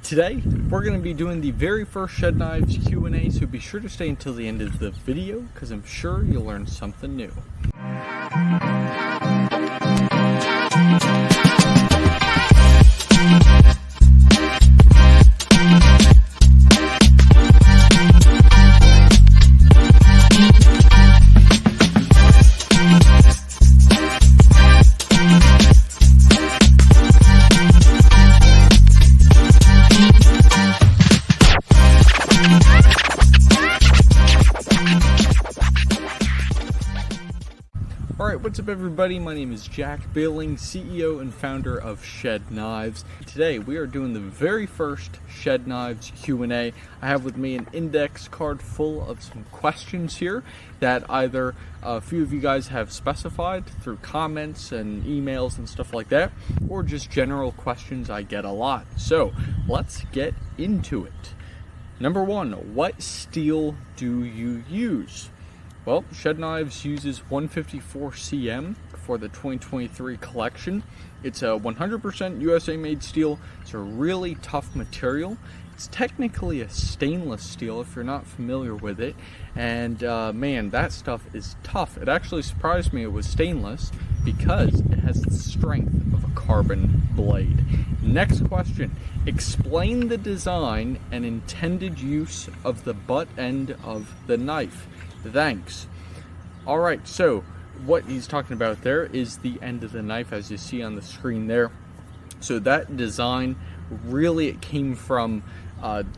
Today, we're going to be doing the very first Shed Knives Q&A, so be sure to stay until the end of the video, because I'm sure you'll learn something new. Alright, what's up everybody? My name is Jack Billing, CEO and founder of Shed Knives. Today we are doing the very first Shed Knives Q&A. I have with me an index card full of some questions here that either a few of you guys have specified through comments and emails and stuff like that, or just general questions I get a lot. So let's get into it. Number one, what steel do you use? Well, Shed Knives uses 154 cm for the 2023 collection. It's a 100% USA made steel. It's a really tough material. It's technically a stainless steel if you're not familiar with it. And man, that stuff is tough. It actually surprised me it was stainless because it has the strength of a carbon blade. Next question, explain the design and intended use of the butt end of the knife. Thanks. Alright, so what he's talking about there is the end of the knife, as you see on the screen there. So that design, really it came from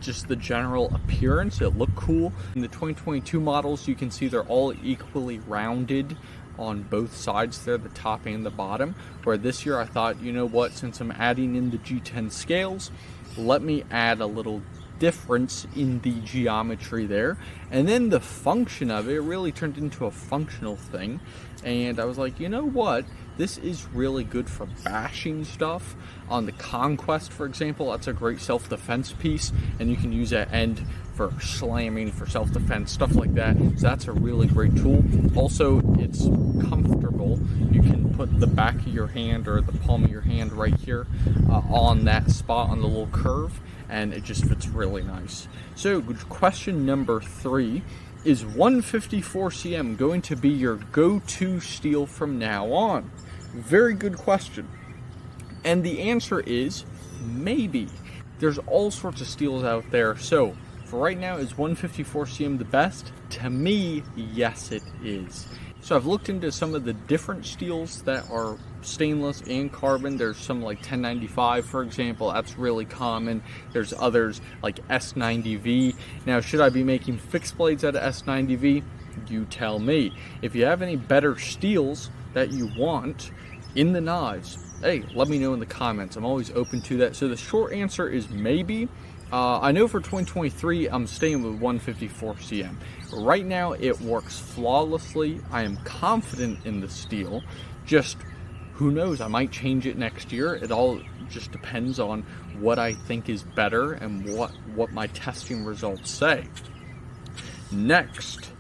just the general appearance. It looked cool. In the 2022 models, you can see they're all equally rounded on both sides there, the top and the bottom. Where this year I thought, you know what, since I'm adding in the G10 scales, let me add a little difference in the geometry there, and then the function of it really turned into a functional thing. And I was like, you know what, this is really good for bashing stuff. On the Conquest, for example, that's a great self-defense piece, and you can use that end for slamming, for self-defense, stuff like that. So that's a really great tool. Also, it's comfortable. You can put the back of your hand or the palm of your hand right here on that spot on the little curve, and it just fits really nice. So question number 3, is 154 cm going to be your go-to steel from now on? Very good question. And the answer is maybe. There's all sorts of steels out there. So for right now, is 154 cm the best? To me, yes it is. So I've looked into some of the different steels that are stainless and carbon. There's some like 1095, for example. That's really common. There's others like S90V. Now, should I be making fixed blades out of S90V? You tell me. If you have any better steels that you want in the knives, hey, let me know in the comments. I'm always open to that. So the short answer is maybe. I know for 2023, I'm staying with 154 cm. Right now, it works flawlessly. I am confident in the steel. Just, who knows, I might change it next year. It all just depends on what I think is better and what my testing results say. Next,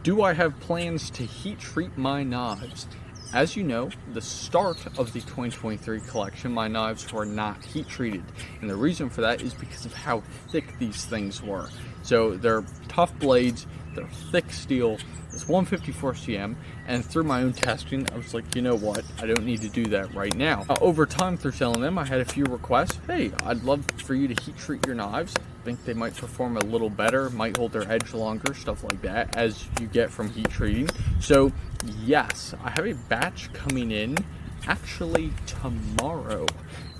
do I have plans to heat treat my knives? As you know, the start of the 2023 collection, my knives were not heat treated. And the reason for that is because of how thick these things were. So they're tough blades, they're thick steel, it's 154 cm, and through my own testing, I was like, you know what, I don't need to do that right now. Over time through selling them, I had a few requests. Hey, I'd love for you to heat treat your knives. I think they might perform a little better, might hold their edge longer, stuff like that, as you get from heat treating. So yes, I have a batch coming in actually tomorrow,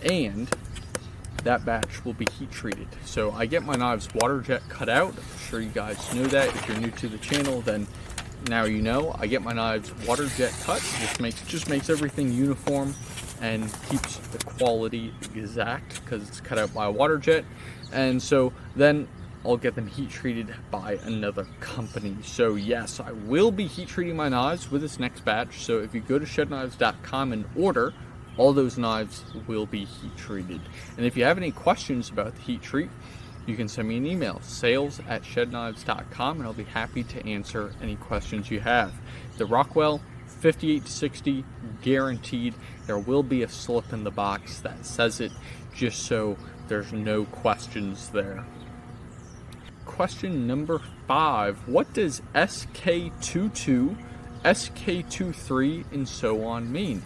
and that batch will be heat treated. So I get my knives water jet cut out. I'm sure you guys know that. If you're new to the channel, then now you know. I get my knives water jet cut. This just makes everything uniform and keeps the quality exact because it's cut out by a water jet. And so then I'll get them heat treated by another company. So yes, I will be heat treating my knives with this next batch. So if you go to shedknives.com and order, all those knives will be heat treated. And if you have any questions about the heat treat, you can send me an email, sales@shedknives.com, and I'll be happy to answer any questions you have. The Rockwell, 58 to 60, guaranteed. There will be a slip in the box that says it. just so there's no questions there. Question number 5. What does SK22, SK23, and so on mean?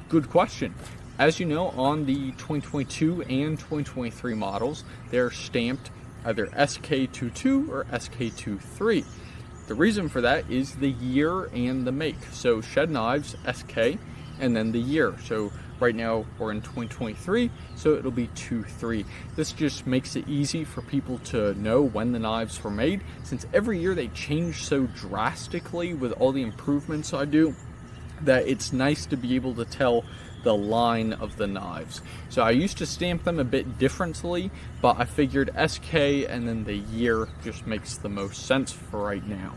Good question. As you know, on the 2022 and 2023 models, they're stamped either SK22 or SK23. The reason for that is the year and the make. So Shed Knives, SK, and then the year. So right now we're in 2023, so it'll be 23. This just makes it easy for people to know when the knives were made, since every year they change so drastically with all the improvements I do, that it's nice to be able to tell the line of the knives. So I used to stamp them a bit differently, but I figured SK and then the year just makes the most sense for right now.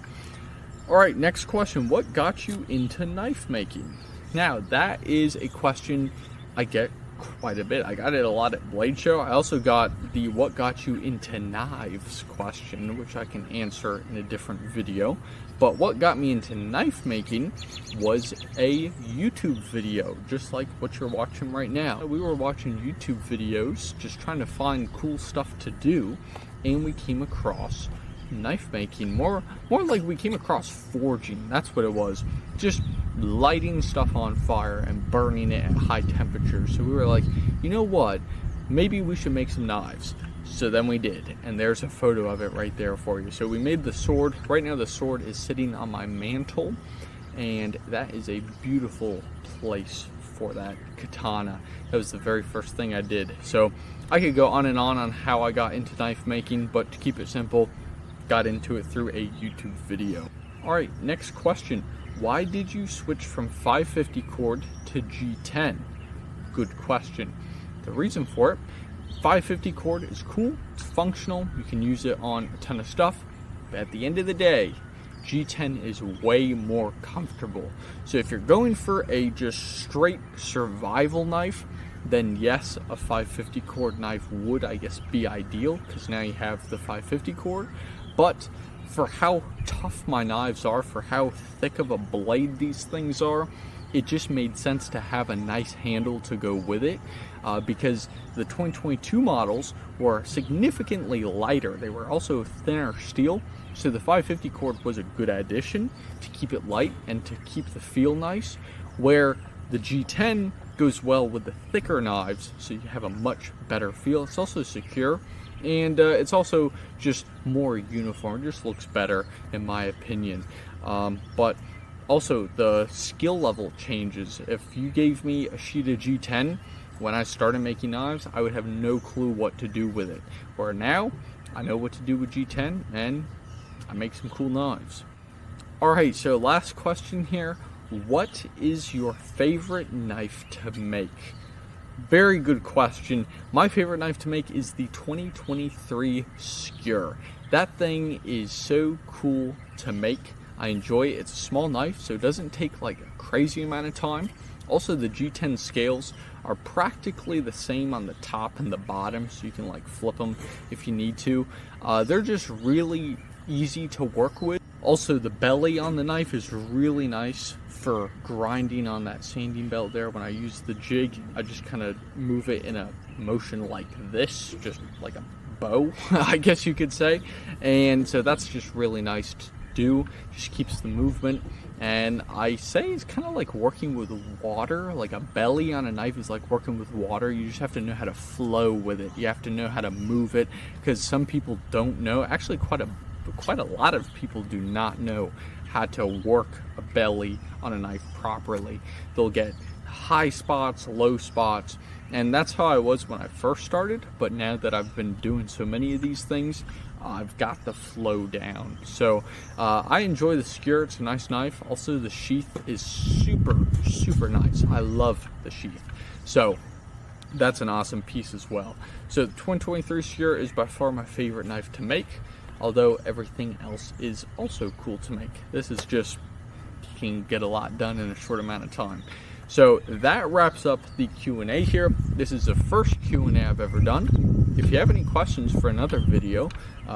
Alright, next question. What got you into knife making? Now, that is a question I get quite a bit. I got it a lot at Blade Show. I also got the what got you into knives question, which I can answer in a different video. But what got me into knife making was a YouTube video, just like what you're watching right now. We were watching YouTube videos, just trying to find cool stuff to do, and we came across knife making. More like we came across forging. That's what it was. Just lighting stuff on fire and burning it at high temperatures. So we were like, you know what? Maybe we should make some knives. So then we did, and there's a photo of it right there for you. So we made the sword. Right now the sword is sitting on my mantle, and that is a beautiful place for that katana. That was the very first thing I did. So I could go on and on how I got into knife making, but to keep it simple, got into it through a YouTube video. Alright, next question. Why did you switch from 550 cord to G10? Good question. The reason for it, 550 cord is cool, it's functional, you can use it on a ton of stuff, but at the end of the day, G10 is way more comfortable. So if you're going for a just straight survival knife, then yes, a 550 cord knife would, I guess, be ideal, because now you have the 550 cord. But for how tough my knives are, for how thick of a blade these things are, it just made sense to have a nice handle to go with it, because the 2022 models were significantly lighter. They were also thinner steel, so the 550 cord was a good addition to keep it light and to keep the feel nice, where the G10 goes well with the thicker knives, so you have a much better feel. It's also secure, and it's also just more uniform. It just looks better in my opinion. But also the skill level changes. If you gave me a sheet of G10 when I started making knives, I would have no clue what to do with it. Where now, I know what to do with G10 and I make some cool knives. Alright, so last question here. What is your favorite knife to make? Very good question. My favorite knife to make is the 2023 Skewer. That thing is so cool to make. I enjoy it. It's a small knife, so it doesn't take like a crazy amount of time. Also, the G10 scales are practically the same on the top and the bottom, so you can like flip them if you need to. They're just really easy to work with. Also, the belly on the knife is really nice for grinding on that sanding belt there. When I use the jig, I just kind of move it in a motion like this, just like a bow, I guess you could say. And so that's just really nice to do. Just keeps the movement. And I say it's kind of like working with water. Like a belly on a knife is like working with water. You just have to know how to flow with it. You have to know how to move it, because some people don't know. Actually, quite a lot of people do not know how to work a belly on a knife properly. They'll get high spots, low spots, and that's how I was when I first started. But now that I've been doing so many of these things, I've got the flow down. So I enjoy the Skewer. It's a nice knife. Also, the sheath is super nice. I love the sheath. So that's an awesome piece as well. So the 2023 Skewer is by far my favorite knife to make, although everything else is also cool to make. This is just, you can get a lot done in a short amount of time. So that wraps up the Q&A here. This is the first Q&A I've ever done. If you have any questions for another video,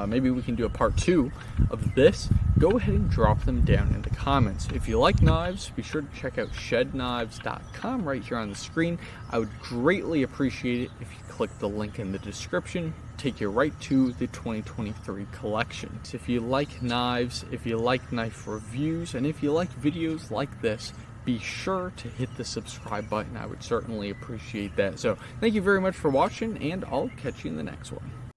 maybe we can do a part 2 of this, go ahead and drop them down in the comments. If you like knives, be sure to check out shedknives.com right here on the screen. I would greatly appreciate it if you click the link in the description, take you right to the 2023 collection. So if you like knives, if you like knife reviews, and if you like videos like this, be sure to hit the subscribe button. I would certainly appreciate that. So thank you very much for watching, and I'll catch you in the next one.